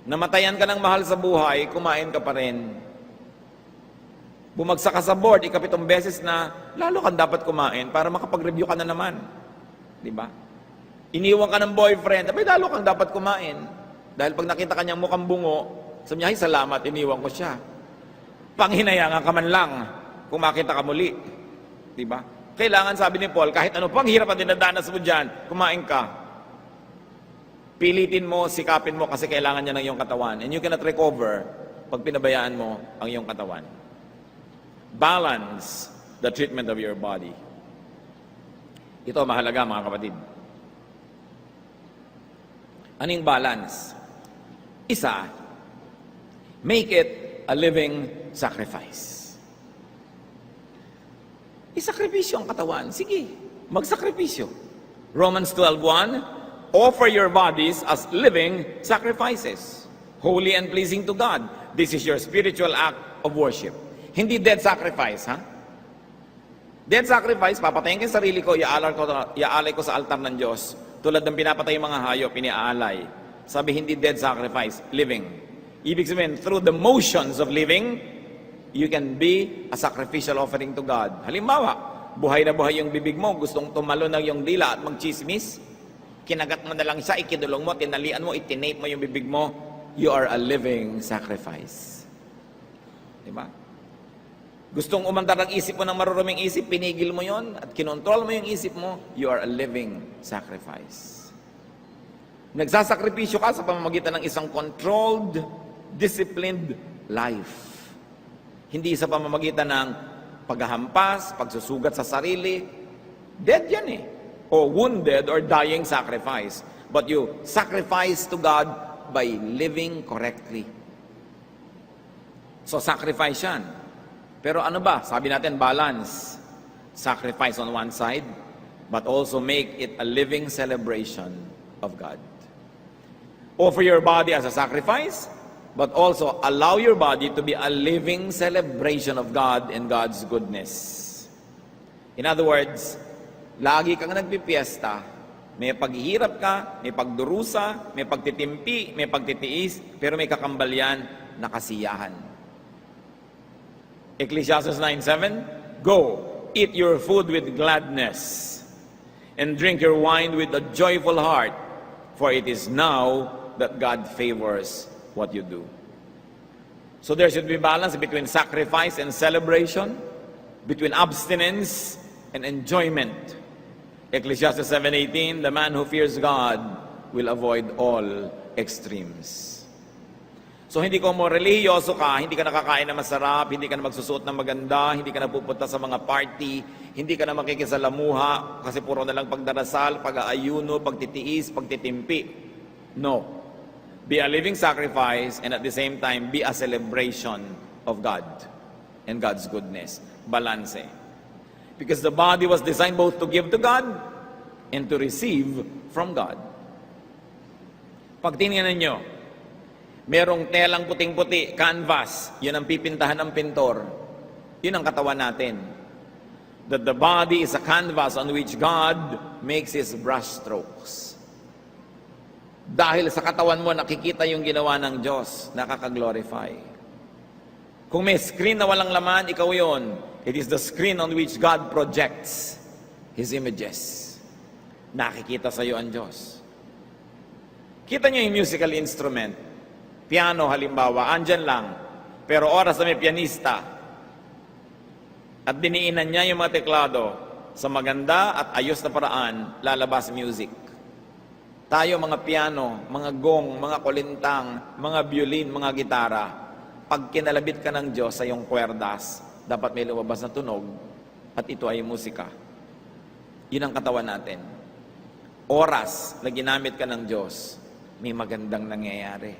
Namatayan ka ng mahal sa buhay, kumain ka pa rin. Bumagsak ka sa board, 7 beses na, lalo kang dapat kumain para makapag-review ka na naman. Di ba? Iniwan ka ng boyfriend, abay lalo kang dapat kumain. Dahil pag nakita ka niyang mukhang bungo, sabi niya, ay salamat, iniwan ko siya. Panghinayangan ka man lang kung makita ka muli. Di ba? Kailangan, sabi ni Paul, kahit ano pang hirap ang dinadanas mo dyan, kumain ka. Pilitin mo, sikapin mo kasi kailangan niya ng iyong katawan. And you cannot recover pag pinabayaan mo ang iyong katawan. Balance the treatment of your body. Ito mahalaga mga kapatid. Anong balance? Isa, make it a living sacrifice. Isakripisyo ang katawan. Sige, magsakripisyo. Romans 12:1, offer your bodies as living sacrifices, holy and pleasing to God. This is your spiritual act of worship. Hindi dead sacrifice, ha? Dead sacrifice, papatayin ko yung sarili ko, iaalay ko sa altar ng Diyos. Tulad ng pinapatay yung mga hayop, iniaalay. Sabi, hindi dead sacrifice, living. Ibig sabihin, through the motions of living, you can be a sacrificial offering to God. Halimbawa, buhay na buhay yung bibig mo, gustong tumalo ng yung dila at magchismis, kinagat mo na lang siya, ikinulong mo, tinalian mo, itinape mo yung bibig mo, you are a living sacrifice. Diba? Gustong umandar ang isip mo ng maruruming isip, pinigil mo yon at kinontrol mo yung isip mo, you are a living sacrifice. Nagsasakripisyo ka sa pamamagitan ng isang controlled, disciplined life. Hindi sa pamamagitan ng paghahampas, pagsusugat sa sarili, Dead yan eh. O wounded or dying sacrifice. But you sacrifice to God by living correctly. So sacrifice yan. Pero ano ba? Sabi natin, balance. Sacrifice on one side, but also make it a living celebration of God. Offer your body as a sacrifice, but also allow your body to be a living celebration of God and God's goodness. In other words, lagi kang nagpipiesta, may paghihirap ka, may pagdurusa, may pagtitimpi, may pagtitiis, pero may kakambal yan na kasiyahan. Ecclesiastes 9:7, go, eat your food with gladness, and drink your wine with a joyful heart, for it is now that God favors what you do. So there should be balance between sacrifice and celebration, between abstinence and enjoyment. Ecclesiastes 7:18, the man who fears God will avoid all extremes. So hindi ko mo relihiyoso ka, hindi ka nakakain na masarap, hindi ka na magsusuot ng maganda, hindi ka na pupunta sa mga party, hindi ka na makikisalamuha kasi puro na lang pagdarasal, pag-aayuno, pagtitiis, pagtitimpi. No. Be a living sacrifice and at the same time be a celebration of God and God's goodness. Balance. Because the body was designed both to give to God and to receive from God. Pag tingnan ninyo, merong telang puting-puti, canvas, yun ang pipintahan ng pintor. Yun ang katawan natin. That the body is a canvas on which God makes His brush strokes. Dahil sa katawan mo, nakikita yung ginawa ng Diyos, nakaka-glorify. Kung may screen na walang laman, ikaw yun. It is the screen on which God projects His images. Nakikita sa iyo ang Diyos. Kita niyo yung musical instrument. Piano halimbawa, andyan lang. Pero oras na may pianista at diniinan niya yung mga teklado sa maganda at ayos na paraan, lalabas music. Tayo mga piano, mga gong, mga kulintang, mga violin, mga gitara, pag kinalabit ka ng Diyos sa iyong kwerdas, dapat may lumabas na tunog at ito ay musika. Yun ang katawan natin. Oras na ginamit ka ng Diyos, may magandang nangyayari.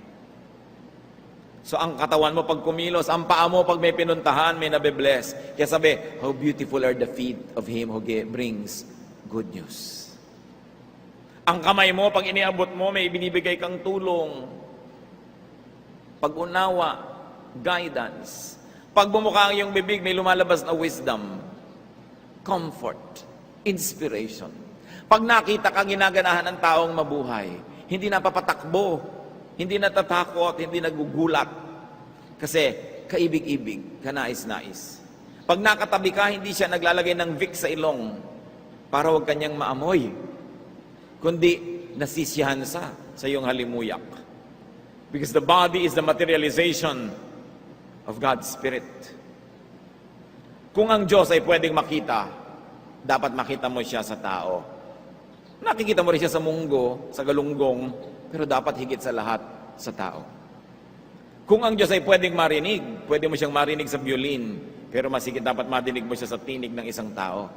So ang katawan mo pag kumilos, ang paa mo pag may pinuntahan, may nabe-bless. Kaya sabi, how beautiful are the feet of Him who brings good news. Ang kamay mo pag iniabot mo, may binibigay kang tulong. Pag-unawa, guidance. Pag bumuka ang iyong bibig, may lumalabas na wisdom, comfort, inspiration. Pag nakita ka ginaganahan ng taong mabuhay, hindi napapatakbo, hindi natatakot, hindi nagugulat. Kasi kaibig-ibig, kanais-nais. Pag nakatabi ka, hindi siya naglalagay ng Vicks sa ilong para huwag kanyang maamoy. Kundi nasisiyahan sa iyong halimuyak. Because the body is the materialization of God's Spirit. Kung ang Diyos ay pwedeng makita, dapat makita mo siya sa tao. Nakikita mo rin siya sa munggo, sa galunggong, pero dapat higit sa lahat sa tao. Kung ang Diyos ay pwedeng marinig, pwede mo siyang marinig sa violin, pero mas higit dapat marinig mo siya sa tinig ng isang tao.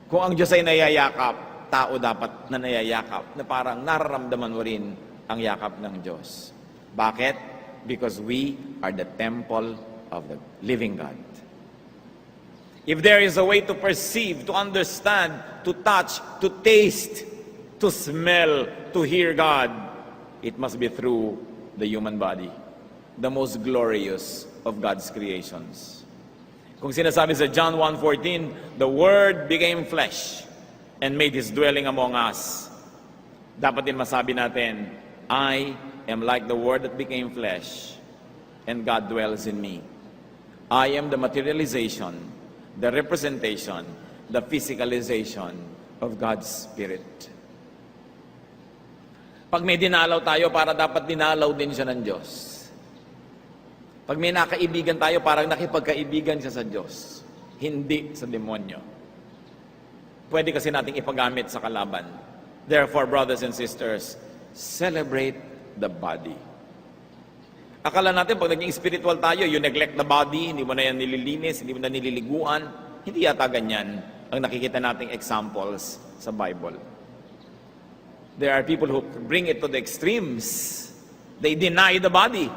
Kung ang Diyos ay nayayakap, tao dapat na nayayakap, na parang nararamdaman mo rin ang yakap ng Diyos. Bakit? Because we are the temple of the living God. If there is a way to perceive, to understand, to touch, to taste, to smell, to hear God, it must be through the human body, the most glorious of God's creations. Kung sinasabi sa John 1:14, the Word became flesh and made His dwelling among us. Dapat din masabi natin, I am like the Word that became flesh and God dwells in me. I am the materialization, the representation, the physicalization of God's Spirit. Pag may dinalaw tayo, para dapat dinalaw din siya ng Diyos. Pag may nakaibigan tayo, parang nakipagkaibigan siya sa Diyos, hindi sa demonyo. Pwede kasi nating ipagamit sa kalaban. Therefore, brothers and sisters, celebrate the body. Akala natin, pag naging spiritual tayo, you neglect the body, hindi mo na yan nililinis, hindi mo na nililiguan. Hindi yata ganyan. ang nakikita nating examples sa Bible. There are people who bring it to the extremes. They deny the body.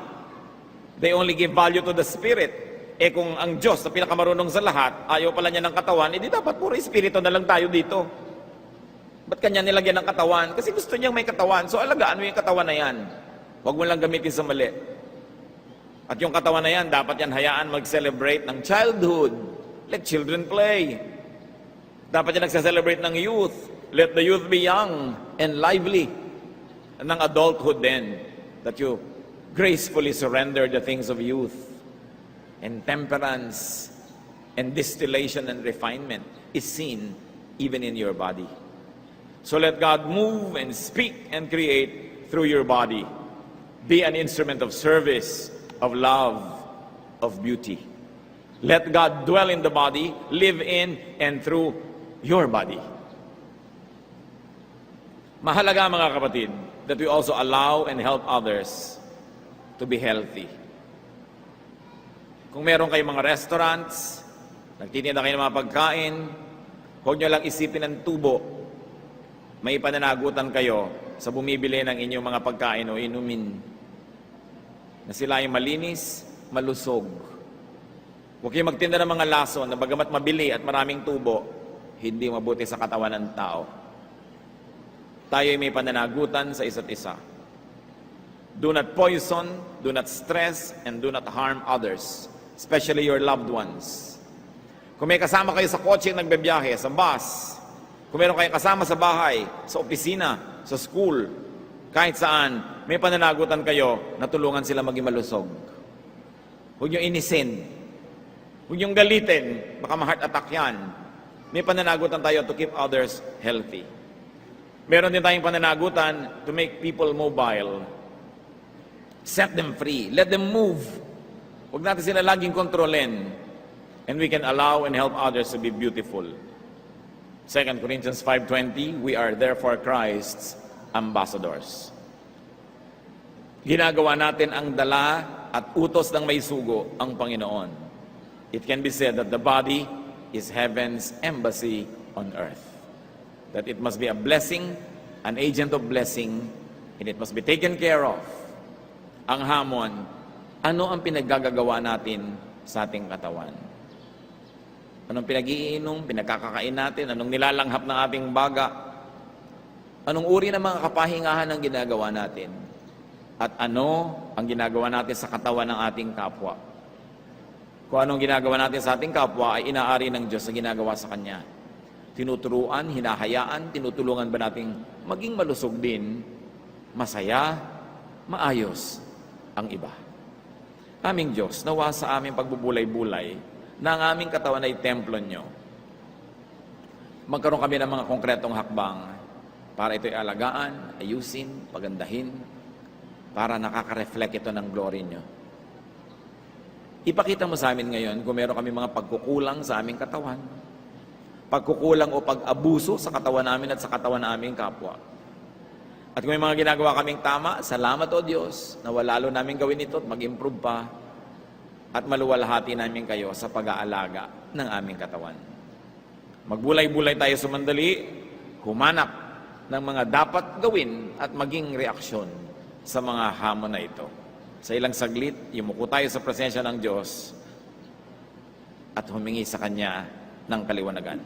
They only give value to the spirit. Kung ang Diyos na pinakamarunong sa lahat, ayaw pala niya ng katawan, di dapat puro espiritu na lang tayo dito. Ba't kanya nilagyan ng katawan? Kasi gusto niyang may katawan. So alagaan mo yung katawan na yan. Huwag mo lang gamitin sa mali. At yung katawan na yan, dapat yan hayaan mag-celebrate ng childhood. Let children play. Dapat yan nagsa-celebrate ng youth. Let the youth be young and lively. And ng adulthood then, that you gracefully surrender the things of youth. And temperance and distillation and refinement is seen even in your body. So let God move and speak and create through your body. Be an instrument of service, of love, of beauty. Let God dwell in the body, live in and through your body. Mahalaga mga kapatid that we also allow and help others to be healthy. Kung meron kayong mga restaurants, nagtitinda kayo ng mga pagkain, huwag nyo lang isipin ng tubo. May pananagutan kayo sa bumibili ng inyong mga pagkain o inumin. Na sila ay malinis, malusog. Huwag kayong magtinda ng mga lason na bagamat mabili at maraming tubo, hindi mabuti sa katawan ng tao. Tayo ay may pananagutan sa isa't isa. Do not poison, do not stress, and do not harm others, especially your loved ones. Kung may kasama kayo sa kotse nagbebiyahe, sa bus, kung meron kayong kasama sa bahay, sa opisina, sa school, kahit saan, may pananagutan kayo na tulungan sila maging malusog. Huwag nyo inisin. Huwag nyo galitin. Baka ma-heart attack yan. May pananagutan tayo to keep others healthy. Meron din tayong pananagutan to make people mobile. Set them free. Let them move. Huwag natin sila laging kontrolin. And we can allow and help others to be beautiful. 2 Corinthians 5:20, we are therefore Christ's ambassadors. Ginagawa natin ang dala at utos ng may sugo ang Panginoon. It can be said that the body is heaven's embassy on earth. That it must be a blessing, an agent of blessing, and it must be taken care of. Ang hamon, ano ang pinaggagawa natin sa ating katawan? Anong pinag-iinom, pinagkakakain natin, anong nilalanghap ng ating baga? Anong uri ng mga kapahingahan ang ginagawa natin? At ano ang ginagawa natin sa katawan ng ating kapwa? Kung anong ginagawa natin sa ating kapwa ay inaari ng Diyos na ginagawa sa Kanya. Tinuturuan, hinahayaan, tinutulungan ba nating maging malusog din, masaya, maayos ang iba? Aming Diyos, nawa sa aming pagbubulay-bulay na ang aming katawan ay templo nyo. Magkaroon kami ng mga konkretong hakbang para ito'y alagaan, ayusin, pagandahin, para nakaka-reflect ito ng glory nyo. Ipakita mo sa amin ngayon kung meron kami mga pagkukulang sa aming katawan, pagkukulang o pag-abuso sa katawan namin at sa katawan ng aming kapwa. At kung may mga ginagawa kaming tama, salamat o Diyos na lalo namin gawin ito at mag-improve pa at maluwalhati namin kayo sa pag-aalaga ng aming katawan. Magbulay-bulay tayo sumandali, humanap ng mga dapat gawin at maging reaksyon sa mga hamon na ito. Sa ilang saglit, yumuko tayo sa presensya ng Diyos at humingi sa Kanya ng kaliwanagan.